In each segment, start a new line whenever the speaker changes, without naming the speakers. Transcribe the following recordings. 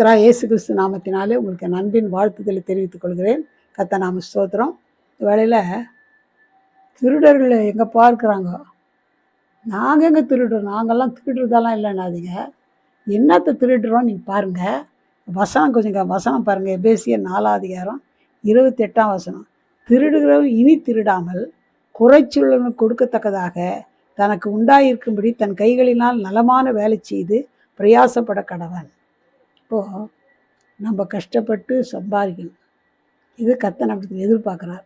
கர்த்தரா இயேசு கிறிஸ்து நாமத்தினாலே உங்களுக்கு என் அன்பின் வாழ்த்துதலை தெரிவித்துக் கொள்கிறேன். கர்த்தர் நாம ஸ்தோத்திரம். வேளையில் திருடர்கள் எங்கே பார்க்குறாங்க, நாங்கள் எங்கே திருடுறோம், நாங்கள்லாம் திருடுறதெல்லாம் இல்லைன்னாதீங்க. என்னத்தை திருடுறோம் நீங்கள் பாருங்கள். வசனம் கொஞ்சம் வசனம் பாருங்கள். எபேசியர் 4ஆம் அதிகாரம் 28ஆம் வசனம். திருடுகிறவன் இனி திருடாமல் குறைச்சுள்ளவனுக்கு கொடுக்கத்தக்கதாக தனக்கு உண்டாயிருக்கும்படி தன் கைகளினால் நலமான வேலை செய்து பிரயாசப்பட கடவன். இப்போது நம்ம கஷ்டப்பட்டு சம்பாதிக்கணும். இது கர்த்தர் நம்மளுக்கு எதிர்பார்க்குறார்.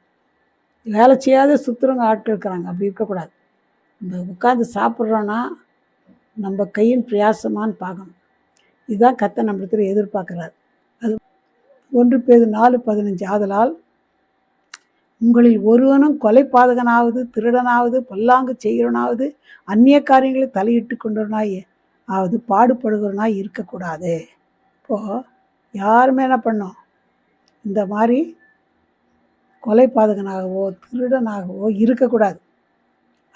வேலை செய்யாத சுற்றுறவங்க ஆட்கள் இருக்கிறாங்க, அப்படி இருக்கக்கூடாது. நம்ம உட்காந்து சாப்பிட்றோன்னா நம்ம கையின் பிரயாசமானு பார்க்கணும். இதுதான் கர்த்தர் நம்மளுக்கு எதிர்பார்க்குறார். அது 1 பேதுரு 4:15. ஆதலால் உங்களில் ஒருவனும் கொலைபாதகனாவது திருடனாவது பொல்லாங்கு செய்கிறவனாவது அந்நிய காரியங்களை தலையிட்டு கொண்டவனாய் ஆவது பாடுபடுகிறவனாய் இருக்கக்கூடாது. இப்போது யாருமே என்ன பண்ணோம், இந்த மாதிரி கொலைபாதகனாகவோ திருடனாகவோ இருக்கக்கூடாது.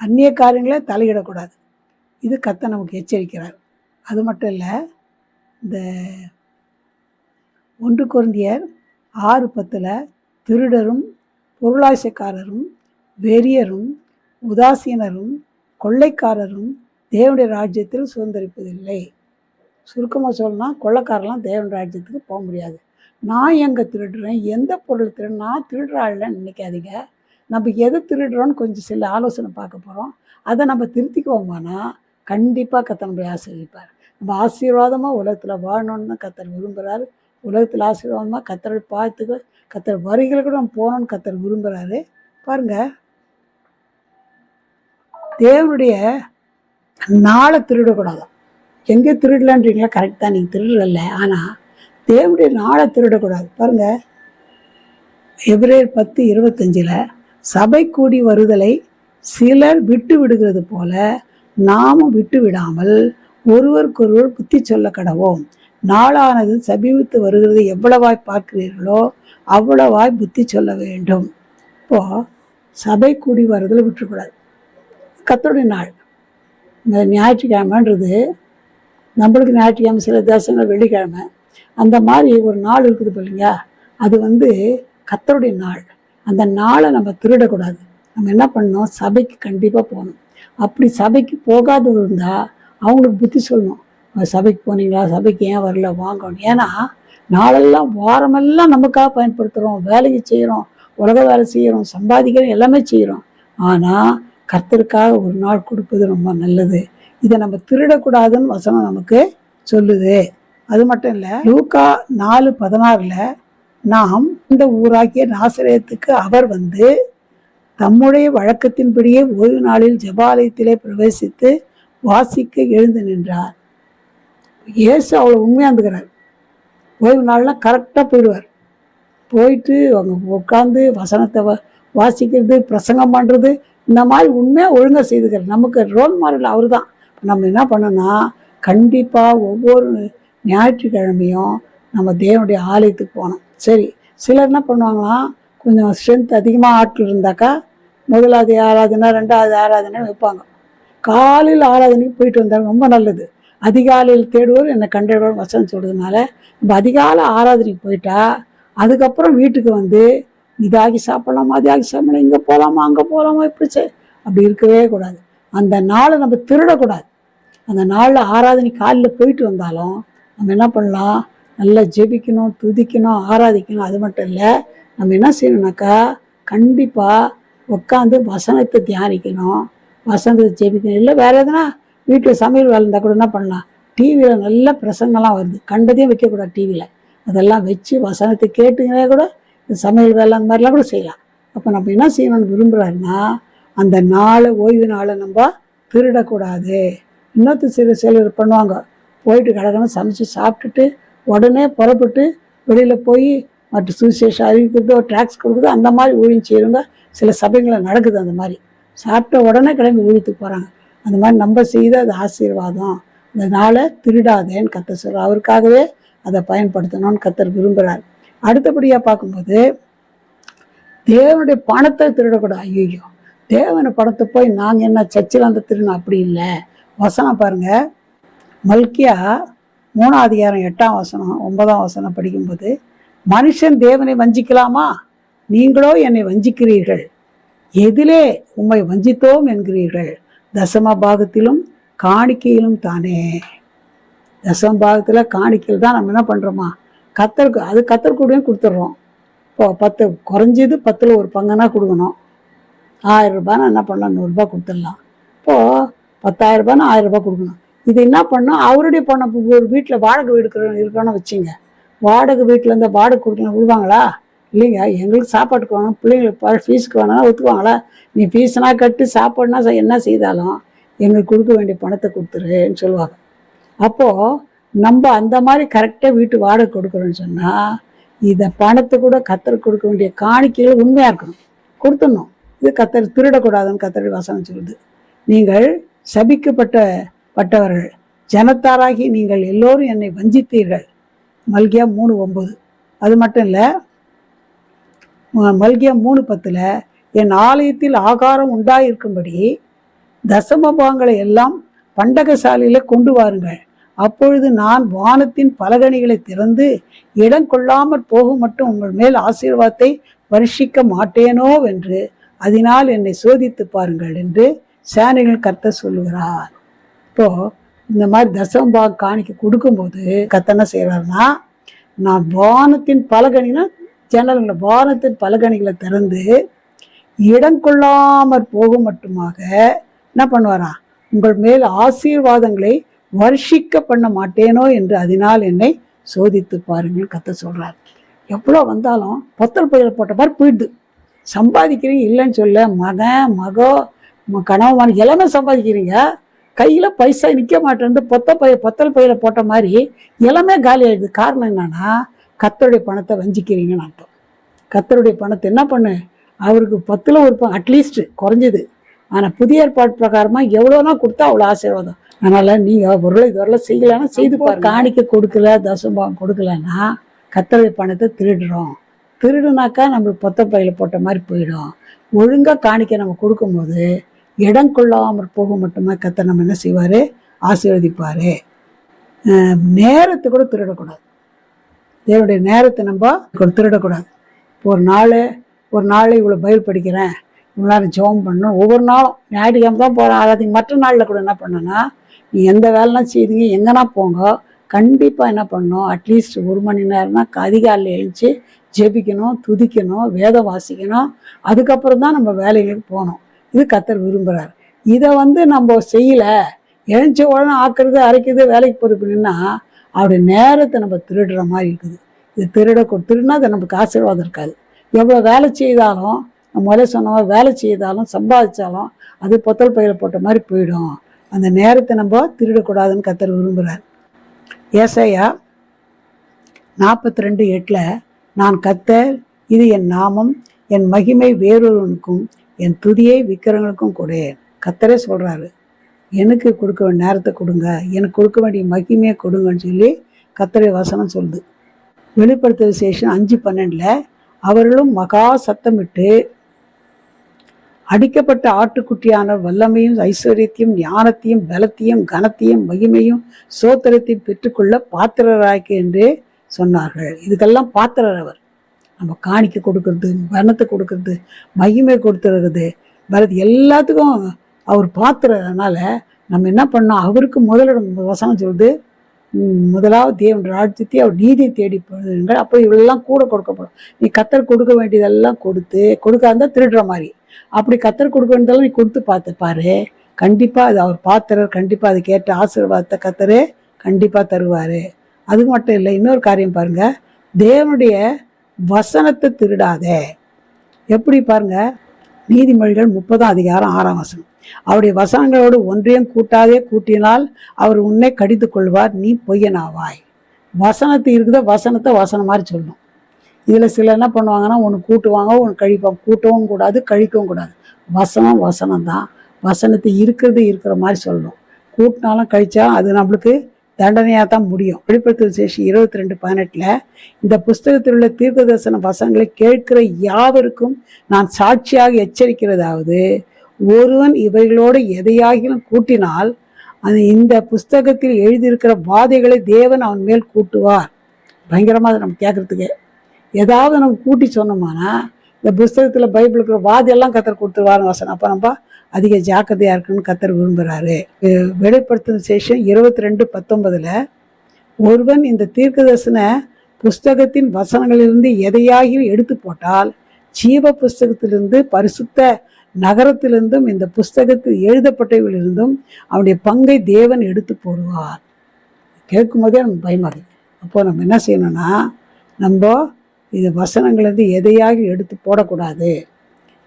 அந்நிய காரியங்களை தலையிடக்கூடாது. இது கர்த்தர் நமக்கு எச்சரிக்கிறார். அது மட்டும் இல்லை, இந்த 1 கொரிந்தியர் 6:10 திருடரும் பொருளாசைக்காரரும் வெறியரும் உதாசீனரும் கொள்ளைக்காரரும் தேவனுடைய ராஜ்யத்தில் சுதந்திரிப்பதில்லை. சுருக்கமாக சொல்லணும்னா, கொள்ளைக்காரெல்லாம் தேவன் ராஜ்யத்துக்கு போக முடியாது. நான் எங்கே திருடுறேன், எந்த பொருள் திருடுறேன், நான் திருடுறாள்லன்னு நினைக்காதீங்க. நம்ம எதை திருடுறோன்னு கொஞ்சம் சில ஆலோசனை பார்க்க போகிறோம். அதை நம்ம திருத்திக்குவோமானா கண்டிப்பாக கர்த்தர் நம்மளை ஆசீர்வதிப்பார். நம்ம ஆசீர்வாதமாக உலகத்தில் வாழணுன்னு தான் கர்த்தர் விரும்புகிறாரு. உலகத்தில் ஆசீர்வாதமாக கர்த்தரை பார்த்துக்க, கர்த்தர் வருகையில் கூட நம்ம போகணுன்னு கர்த்தர் விரும்புகிறாரு. பாருங்கள், தேவனுடைய நாளை திருடக்கூடாதான். எங்கே திருடலான்றீங்களா? கரெக்டாக நீங்கள் திருடல, ஆனால் தேவனுடைய நாளை திருடக்கூடாது. பாருங்கள், எபிரேயர் 10:25 சபை கூடி வருதலை சிலர் விட்டு விடுகிறது போல நாமும் விட்டு விடாமல் ஒருவருக்கொருவர் புத்தி சொல்ல கடவோம். நாளானது சமீபித்து வருகிறது எவ்வளவாய் பார்க்கிறீர்களோ அவ்வளவாய் புத்தி சொல்ல வேண்டும். இப்போது சபை கூடி வருதலை விட்டுக்கூடாது. கர்த்தருடைய நாள் இந்த ஞாயிற்றுக்கிழமைன்றது நம்மளுக்கு ஞாயிற்றுக்கிழமை, சில தேசங்கள் வெள்ளிக்கிழமை, அந்த மாதிரி ஒரு நாள் இருக்குது இல்லைங்க. அது கர்த்தருடைய நாள். அந்த நாளை நம்ம திருடக்கூடாது. நம்ம என்ன பண்ணணும், சபைக்கு கண்டிப்பாக போகணும். அப்படி சபைக்கு போகாத இருந்தால் அவங்களுக்கு புத்தி சொல்லணும். சபைக்கு போனீங்களா, சபைக்கு ஏன் வரல, வாங்கணும். ஏன்னா நாளெல்லாம் வாரமெல்லாம் நமக்காக பயன்படுத்துகிறோம், வேலையை செய்கிறோம், உலக வேலை செய்கிறோம், சம்பாதிக்கிறோம், எல்லாமே செய்கிறோம். ஆனால் கர்த்தருக்காக ஒரு நாள் கொடுப்பது ரொம்ப நல்லது. இதை நம்ம திருடக்கூடாதுன்னு வசனம் நமக்கு சொல்லுது. அது மட்டும் இல்லை, லூக்கா 4:16 நாம் இந்த ஊராகிய நாசரேத்துக்கு அவர் தம்முடைய வழக்கத்தின்படியே ஓய்வு நாளில் ஜெபாலயத்திலே பிரவேசித்து வாசிக்க எழுந்து நின்றார். இயேசு அவ்வளோ உண்மையாக இருந்துக்கிறார். ஓய்வு நாள்லாம் கரெக்டாக போயிடுவார். போயிட்டு அவங்க உட்காந்து வசனத்தை வாசிக்கிறது, பிரசங்கம் பண்ணுறது, இந்த மாதிரி உண்மையாக ஒழுங்காக செய்துக்கிறார். நமக்கு ரோல் மாடல் அவர் தான். நம்ம என்ன பண்ணோன்னா, கண்டிப்பாக ஒவ்வொரு ஞாயிற்றுக்கிழமையும் நம்ம தேவனுடைய ஆலயத்துக்கு போகணும். சரி, சிலர் என்ன பண்ணுவாங்களாம், கொஞ்சம் ஸ்ட்ரென்த் அதிகமாக ஆட்கள் இருந்தாக்கா முதலாவது ஆராதனை, 2வது ஆராதனை வைப்பாங்க. காலையில் ஆராதனைக்கு போயிட்டு வந்தாலும் ரொம்ப நல்லது. அதிகாலையில் தேடுவோர் என்னை கண்டவர் வசனம் சொல்கிறதுனால நம்ம அதிகாலை ஆராதனைக்கு போயிட்டா அதுக்கப்புறம் வீட்டுக்கு இதாகி சாப்பிடலாமா, அதாகி சாப்பிடலாம், இங்கே போகலாமா, அங்கே போகலாமா, இப்படி அப்படி இருக்கவே கூடாது. அந்த நாளை நம்ம திருடக்கூடாது. அந்த நாளில் ஆராதனை காலையில் போயிட்டு வந்தாலும் நம்ம என்ன பண்ணலாம், நல்லா ஜெபிக்கணும், துதிக்கணும், ஆராதிக்கணும். அது மட்டும் இல்லை, நம்ம என்ன செய்யணும்னாக்கா கண்டிப்பாக உட்காந்து வசனத்தை தியானிக்கணும், வசனத்தை ஜெபிக்கணும். இல்லை வேறு எதுனா வீட்டில் சமையல் வேலை இருந்தால் கூட என்ன பண்ணலாம், டிவியில் நல்ல பிரசங்கெல்லாம் வருது, கண்டதையும் வைக்கக்கூடாது டிவியில். அதெல்லாம் வச்சு வசனத்தை கேட்டுங்களே கூட இந்த சமையல் வேலை அந்த மாதிரிலாம் கூட செய்யலாம். அப்போ நம்ம என்ன செய்யணும்னு விரும்புகிறாருன்னா, அந்த நாளை, ஓய்வு நாளை நம்ம திருடக்கூடாது. சிலர் பண்ணுவாங்க, போயிட்டு கடகணும் சமைச்சு சாப்பிட்டுட்டு உடனே புறப்பட்டு வெளியில் போய் மற்ற சுவிசேஷம் அறிவிக்கிறதோ ட்ராக்ஸ் கொடுக்குறதோ அந்த மாதிரி ஊழியம் செய்கிறவங்க சில சபைகளில் நடக்குது. அந்த மாதிரி சாப்பிட்ட உடனே கிளம்பி ஊழியத்துக்கு போகிறாங்க. அந்த மாதிரி நம்ம செய்த அது ஆசீர்வாதம். இந்த நாளை திருடாதேன்னு கர்த்தர் சொல்கிறார். அவருக்காகவே அதை பயன்படுத்தணும்னு கர்த்தர் விரும்புகிறார். அடுத்தபடியாக பார்க்கும்போது தேவனுடைய பணத்தை திருடக்கூடாது. ஐயோ, தேவனை பணத்தை போய் நாங்கள் என்ன சர்ச்சில் அந்த திருடணும், அப்படி இல்லை. வசனம் பாருங்கள், மல்கியா 3ஆம் அதிகாரம் 8ஆம் வசனம் 9ஆம் வசனம் படிக்கும்போது, மனுஷன் தேவனை வஞ்சிக்கலாமா? நீங்களோ என்னை வஞ்சிக்கிறீர்கள். எதிலே உம்மை வஞ்சித்தோம் என்கிறீர்கள்? தசம பாகத்திலும் காணிக்கையிலும் தானே. தசம பாகத்தில் காணிக்கையில் தான் நம்ம என்ன பண்ணுறோமா, கத்தருக்கு அது கத்தருக்கூடையும் கொடுத்துட்றோம். இப்போ 10 குறைஞ்சது 10ல் ஒரு பங்குனா கொடுக்கணும். 1000 ரூபாய்னா என்ன பண்ணலாம், 100 ரூபாய் கொடுத்துடலாம். இப்போது 10,000 ரூபாய்னா 1000 ரூபாய் கொடுக்கணும். இது என்ன பண்ணோம், அவருடைய பணம். ஒரு வீட்டில் வாடகை வீடு இருக்கிறோன்னு வச்சுங்க, வாடகை வீட்டில் இருந்தால் வாடகை கொடுக்கணும் விடுவாங்களா? இல்லைங்க. எங்களுக்கு சாப்பாட்டுக்கு வேணும், பிள்ளைங்களுக்கு ஃபீஸுக்கு வேணும்னா ஒத்துக்குவாங்களா? நீ ஃபீஸ்னா கட்டு, சாப்பாடுனா என்ன செய்தாலும் எங்களுக்கு கொடுக்க வேண்டிய பணத்தை கொடுத்துருன்னு சொல்லுவாங்க. அப்போது நம்ம அந்த மாதிரி கரெக்டாக வீட்டு வாடகை கொடுக்குறோன்னு சொன்னால், இதை பணத்தை கூட கத்தருக்கு கொடுக்க வேண்டிய காணிக்கைகள் உண்மையாக இருக்கணும், கொடுத்துடணும். இது கத்தர் திருடக்கூடாதுன்னு கத்தருடைய வசனம் சொல்லுது. நீங்கள் சபிக்கப்பட்டவர்கள் ஜனத்தாராகி நீங்கள் எல்லோரும் என்னை வஞ்சித்தீர்கள். மல்கியா 3:9. அது மட்டும் இல்லை, மல்கியா 3:10 என் ஆலயத்தில் ஆகாரம் உண்டாயிருக்கும்படி தசமபாகங்களை எல்லாம் பண்டகசாலையில் கொண்டு வாருங்கள். அப்பொழுது நான் வானத்தின் பலகணிகளை திறந்து இடம் கொள்ளாமற் போகும் மட்டும் உங்கள் மேல் ஆசீர்வாதத்தை வருஷிக்க மாட்டேனோ என்று அதனால் என்னை சோதித்து பாருங்கள் என்று சேனைகள் கர்த்தர் சொல்லுகிறார். இப்போது இந்த மாதிரி தசமபாக காணிக்க கொடுக்கும்போது கர்த்தர் என்ன செய்கிறாருன்னா, நான் வானத்தின் பலகணினா ஜன்னல்களை, வானத்தின் பலகணிகளை திறந்து இடம் கொள்ளாமற் போகும் மட்டுமாக என்ன பண்ணுவாரா, உங்கள் மேல் ஆசீர்வாதங்களை வருஷிக்க பண்ண மாட்டேனோ என்று அதனால் என்னை சோதித்து பாருங்கள் கர்த்தர் சொல்கிறார். எவ்வளோ வந்தாலும் பொத்தல் பையில போட்ட மாதிரி போயிடுது. சம்பாதிக்கிறீங்க இல்லைன்னு சொல்ல, மகன் மகோ கணவன் எல்லாமே சம்பாதிக்கிறீங்க, கையில் பைசா நிற்க மாட்டேன்னு பொத்தல் பையில போட்ட மாதிரி எல்லாமே காலி ஆகிடுது. காரணம் என்னன்னா, கர்த்தருடைய பணத்தை வஞ்சிக்கிறீங்கன்னு அர்த்தம். கர்த்தருடைய பணத்தை என்ன பண்ணு, அவருக்கு 10ல் ஒரு அட்லீஸ்ட் குறைஞ்சது. ஆனால் புதிய ஏற்பாடு பிரகாரமாக எவ்வளோனா கொடுத்தா அவ்வளோ ஆசீர்வாதம். அதனால் நீங்கள் பொருளை இதுவரைலாம் செய்யலைன்னா செய்து காணிக்க கொடுக்கல, தசமபாகம் கொடுக்கலன்னா கர்த்தருடைய பணத்தை திருடுறோம். திருடுனாக்கா நம்மளுக்கு பொத்தல் பையில போட்ட மாதிரி போயிடும். ஒழுங்காக காணிக்க நம்ம கொடுக்கும்போது இடம் கொள்ளாமல் போக மட்டுமே கர்த்தர் நம்ம என்ன செய்வார், ஆசீர்வதிப்பார். நேரத்தை கூட திருடக்கூடாது. தேவனுடைய நேரத்தை நம்ம திருடக்கூடாது. ஒரு நாள் இவ்வளோ பைபிள் படிக்கிறேன், இவ்வளோ நேரம் ஜெபம் பண்ணணும், ஒவ்வொரு நாளும் ஞாயிற்றுக்கிழமை தான் போகிறேன், அதாவது மற்ற நாளில் கூட என்ன பண்ணணும்னா, நீ எந்த வேலைலாம் செய்தீங்க எங்கன்னா போங்க, கண்டிப்பாக என்ன பண்ணணும், அட்லீஸ்ட் 1 மணி நேரம்னா அதிகாலையில் எழுந்துச்சு ஜெபிக்கணும், துதிக்கணும், வேதம் வாசிக்கணும். அதுக்கப்புறம் தான் நம்ம வேலைகளுக்கு போகணும். இது கர்த்தர் விரும்புகிறார். இதை நம்ம செய்யலை, எழுந்த உடனே ஆக்குறது அரைக்கிறது வேலைக்கு போகிறதுன்னா அவருடைய நேரத்தை நம்ம திருடுற மாதிரி இருக்குது. இது திருடுனா அது நமக்கு ஆசீர்வாதம் இருக்காது. எவ்வளோ வேலை செய்தாலும், நம்ம முதல்ல சொன்ன மாதிரி வேலை செய்தாலும் சம்பாதிச்சாலும் அது பொத்தல் பையில போட்ட மாதிரி போயிடும். அந்த நேரத்தை நம்ம திருடக்கூடாதுன்னு கர்த்தர் விரும்புகிறார். ஏசாயா 42:8 நான் கர்த்தர், இது என் நாமம், என் மகிமை வேறொருவனுக்கும் என் துதியை விக்கிரங்களுக்கும் கொடேன். கர்த்தரே சொல்கிறாரு, எனக்கு கொடுக்க வேண்டிய நேரத்தை கொடுங்க, எனக்கு கொடுக்க வேண்டிய மகிமையை கொடுங்கன்னு சொல்லி கர்த்தருடைய வசனம் சொல்லுது. வெளிப்படுத்தல் விசேஷம் 5:12 அவர்களும் மகா சத்தமிட்டு அடிக்கப்பட்ட ஆட்டுக்குட்டியான வல்லமையும் ஐஸ்வர்யத்தையும் ஞானத்தையும் பலத்தையும் கனத்தையும் மகிமையும் சோத்திரத்தையும் பெற்றுக்கொள்ள பாத்திரராக்கி என்று சொன்னார்கள். இதுக்கெல்லாம் பாத்திரர் அவர். நம்ம காணிக்க கொடுக்கறது, வனத்தை கொடுக்கறது, மகிமை கொடுத்துருக்குது, பலத்து எல்லாத்துக்கும் அவர் பாத்திரனால நம்ம என்ன பண்ணோம், அவருக்கு முதலிடம் வசனம் சொல்லுது, முதலாவது தேவன் ராஜ்யத்தை அவர் நீதியை தேடி போடுங்கள், அப்போ இவளெல்லாம் கூட கொடுக்கப்படும். நீ கர்த்தர் கொடுக்க வேண்டியதெல்லாம் கொடுக்காத திருடுற மாதிரி. அப்படி கர்த்தர் கொடுக்க வேண்டியதெல்லாம் நீ கொடுத்து பாரு, கண்டிப்பாக அது அவர் பாத்திரர், கண்டிப்பாக அது கேட்ட ஆசீர்வாதத்தை கர்த்தரே கண்டிப்பாக தருவார். அது மட்டும் இல்லை, இன்னொரு காரியம் பாருங்க, தேவனுடைய வசனத்தை திருடாதே. எப்படி பாருங்க, நீதிமொழிகள் 30ஆம் அதிகாரம் 6ஆம் வசனம் அவருடைய வசனங்களோடு ஒன்றையும் கூட்டாதே, கூட்டினால் அவர் உன்னை கடித்து கொள்வார், நீ பொய்யனாவாய். வசனத்தை இருக்குதோ வசனத்தை வசனம் மாதிரி சொல்லணும். இதில் சில என்ன பண்ணுவாங்கன்னா, ஒன்று கூட்டுவாங்க, ஒன்று கழிப்பாங்க. கூட்டவும் கூடாது, கழிக்கவும் கூடாது. வசனம் தான். வசனத்தை இருக்கிற மாதிரி சொல்லணும். கூட்டினாலும் கழிச்சாலும் அது நம்மளுக்கு தண்டனையாக தான் முடியும். வெளிப்படுத்தல் விசேஷம் 22:18 இந்த புஸ்தகத்தில் உள்ள தீர்க்க தரிசன வசனங்களை கேட்கிற யாவருக்கும் நான் சாட்சியாக எச்சரிக்கிறதாவது, ஒருவன் இவைகளோடு எதையாகிலும் கூட்டினால் இந்த புஸ்தகத்தில் எழுதியிருக்கிற வாதைகளை தேவன் அவன் மேல் கூட்டுவார். பயங்கரமாக அதை நம்ம கேட்கறதுக்கு ஏதாவது நம்ம கூட்டி சொன்னோம்னா இந்த புஸ்தகத்தில் பைபிள் இருக்கிற வாதையெல்லாம் கத்தர் கொடுத்துருவாருன்னு வசனம். அப்போ நம்ம அதிக ஜாக்கிரதையாக இருக்குன்னு கத்தர் விரும்புகிறாரு. வெளிப்படுத்தின சேஷம் 22:19 ஒருவன் இந்த தீர்க்கதரிசன புஸ்தகத்தின் வசனங்களிலிருந்து எதையாகி எடுத்து போட்டால் ஜீவ புஸ்தகத்திலிருந்து பரிசுத்த நகரத்திலிருந்தும் இந்த புஸ்தகத்தில் எழுதப்பட்டவர்களிலிருந்தும் அவனுடைய பங்கை தேவன் எடுத்து போடுவார். கேட்கும் போதே நமக்கு பயமாகுது. அப்போது நம்ம என்ன செய்யணும்னா, நம்ம இது வசனங்கள்லேருந்து எதையாகி எடுத்து போடக்கூடாது.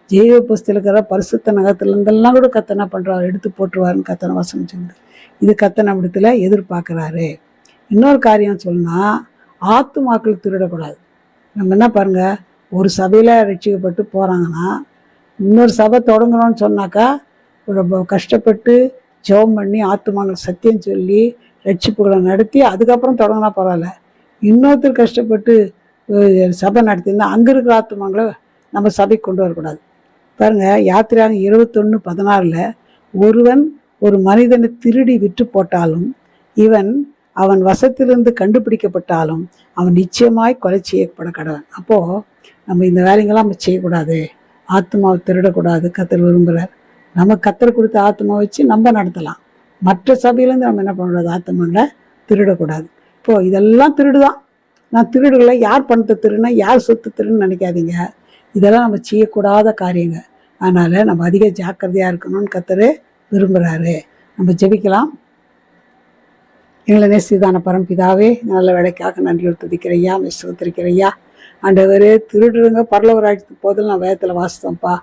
ஜீவ புஸ்தகத்தில் இருக்கிற பரிசுத்த நகரத்திலிருந்தெல்லாம் கூட கத்தனை என்ன பண்ணுறாரு, எடுத்து போட்டுருவாருன்னு கத்தனை வசனம் சொல்லுது. இது கத்தனை நம்மிடத்தில் எதிர்பார்க்குறாரு. இன்னொரு காரியம் சொன்னா, ஆத்துமாக்கள் திருடக்கூடாது. நம்ம என்ன பாருங்கள், ஒரு சபையில் ரட்சிக்கப்பட்டு போகிறாங்கன்னா இன்னொரு சபை தொடங்கணும்னு சொன்னாக்கா ரொம்ப கஷ்டப்பட்டு ஜெபம் பண்ணி ஆத்துமாக்கள் சத்தியம் சொல்லி ரட்சிப்புகளை நடத்தி அதுக்கப்புறம் தொடங்கினா பரவாயில்ல. இன்னொருத்தர் கஷ்டப்பட்டு சபை நடத்தியிருந்தால் அங்கே இருக்கிற ஆத்துமாக்களை நம்ம சபைக்கு கொண்டு வரக்கூடாது. பாருங்கள், யாத்திரையாக 21:16 ஒருவன் ஒரு மனிதனை திருடி விற்று போட்டாலும் அவன் வசத்திலிருந்து கண்டுபிடிக்கப்பட்டாலும் அவன் நிச்சயமாய் கொலை செய்யப்பட கடவன். அப்போது நம்ம இந்த வேலைங்கெல்லாம் நம்ம செய்யக்கூடாது. ஆத்மாவை திருடக்கூடாது. கத்தர் விரும்புகிறார். நம்ம கத்தர் கொடுத்த ஆத்மாவை வச்சு நம்ம நடத்தலாம். மற்ற சபையிலேருந்து நம்ம என்ன பண்ணக்கூடாது, ஆத்மாங்களை திருடக்கூடாது. இப்போது இதெல்லாம் திருடுதான். நான் திருடுகளை யார் பணத்தை திருடுனா யார் சொத்து திருடுன்னு நினைக்காதீங்க. இதெல்லாம் நம்ம செய்யக்கூடாத காரியங்க. அதனால் நம்ம அதிக ஜாக்கிரதையாக இருக்கணும்னு கத்தர் விரும்புகிறாரு. நம்ம ஜெபிக்கலாம். எங்களை நேசிதான பரம்பிதாவே, நல்ல வேலைக்காக நன்றியோடு துதிக்கிறையா, விசுவத்திருக்கிறையா. ஆண்டவரே, திருடுறங்க பரலவராட்சி போதில் நான் வேதத்தில் வாசித்தோம்ப்பா.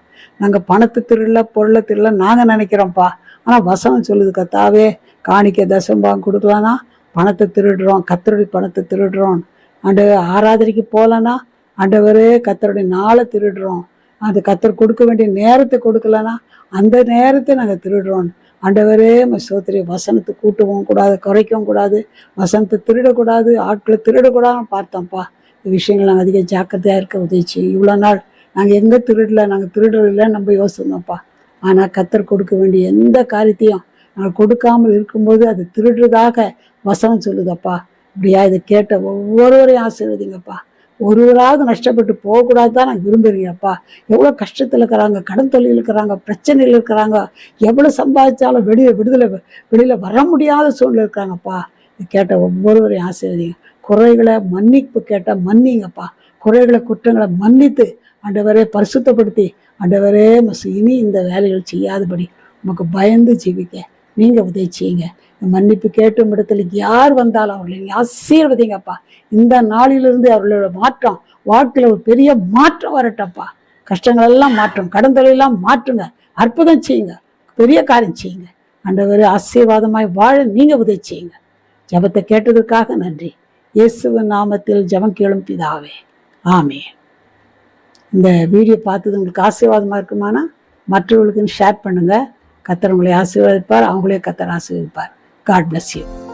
நாங்கள் பணத்தை திருடல, பொருளை திருடல நாங்கள் நினைக்கிறோம்ப்பா. ஆனால் வசனம் சொல்லுது, கத்தாவே காணிக்க தசம்பாங்க கொடுக்கலான்னா பணத்தை திருடுறோம், கத்தருடைய பணத்தை திருடுறோம். ஆண்டவர் ஆராதனைக்கு போகலன்னா ஆண்டவரே கத்தருடைய நாளை திருடுறோம். அது கத்தர் கொடுக்க வேண்டிய நேரத்தை கொடுக்கலன்னா அந்த நேரத்தை நாங்கள் திருடுறோம். ஆண்டவரே சோத்திரி, வசனத்தை கூட்டவும் கூடாது, குறைக்கவும் கூடாது, வசனத்தை திருடக்கூடாது, ஆட்களை திருடக்கூடாதுன்னு பார்த்தோம்ப்பா. இந்த விஷயங்கள் நாங்கள் அதிக ஜாக்கிரதையாக இருக்க உதவிச்சு. இவ்வளோ நாள் நாங்கள் எங்கே திருடல, நாங்கள் திருடலைன்னு நம்ம யோசிச்சோம்ப்பா. ஆனால் கத்தர் கொடுக்க வேண்டிய எந்த காரியத்தையும் நாங்கள் கொடுக்காமல் இருக்கும்போது அது திருடுறதாக வசனம் சொல்லுதப்பா. இப்படியா இதை கேட்ட ஒவ்வொருவரையும் ஆசீர்வதிங்கப்பா. ஒருவராவது நஷ்டப்பட்டு போகக்கூடாது தான் நாங்கள் விரும்புகிறீங்கப்பா. எவ்வளோ கஷ்டத்தில் இருக்கிறாங்க, கடன் தொழில் இருக்கிறாங்க, பிரச்சனையில் இருக்கிறாங்க, எவ்வளோ சம்பாதிச்சாலும் வெளியில் வர முடியாத சூழ்நிலை இருக்காங்கப்பா. இது கேட்ட ஒவ்வொருவரையும் ஆசீர்வதிங்க. குறைகளை மன்னிப்பு கேட்டால் மன்னிங்கப்பா. குறைகளை குற்றங்களை மன்னித்து ஆண்டவரே பரிசுத்தப்படுத்தி ஆண்டவரே இனி இந்த வேலைகள் செய்யாதபடி நமக்கு பயந்து ஜீவிக்க நீங்கள் உதவி செய்யுங்க. மன்னிப்பு கேட்டும் இடத்துல யார் வந்தாலும் அவர்களை நீங்கள் ஆசீர்வதிங்கப்பா. இந்த நாளிலிருந்து அவர்களோட மாற்றம், வாழ்க்கையில் ஒரு பெரிய மாற்றம் வரட்டப்பா. கஷ்டங்கள் எல்லாம் மாற்றம், கடன் தொழிலெல்லாம் மாற்றுங்க, அற்புதம் செய்யுங்க, பெரிய காரியம் செய்யுங்க. ஆண்டவரே ஆசீர்வாதமாய் வாழ நீங்கள் உதவி செய்யுங்க. ஜெபத்தை கேட்டதற்காக நன்றி. இயேசுவின் நாமத்தில் ஜெபம் கேளும் பிதாவே, ஆமென். இந்த வீடியோ பார்த்தது உங்களுக்கு ஆசீர்வாதமாக இருக்குமானா மற்றவர்களுக்கு ஷேர் பண்ணுங்கள். கத்தர் உங்களை ஆசீர்வதிப்பார், அவங்களே கத்தர் ஆசீர்வதிப்பார். God bless you.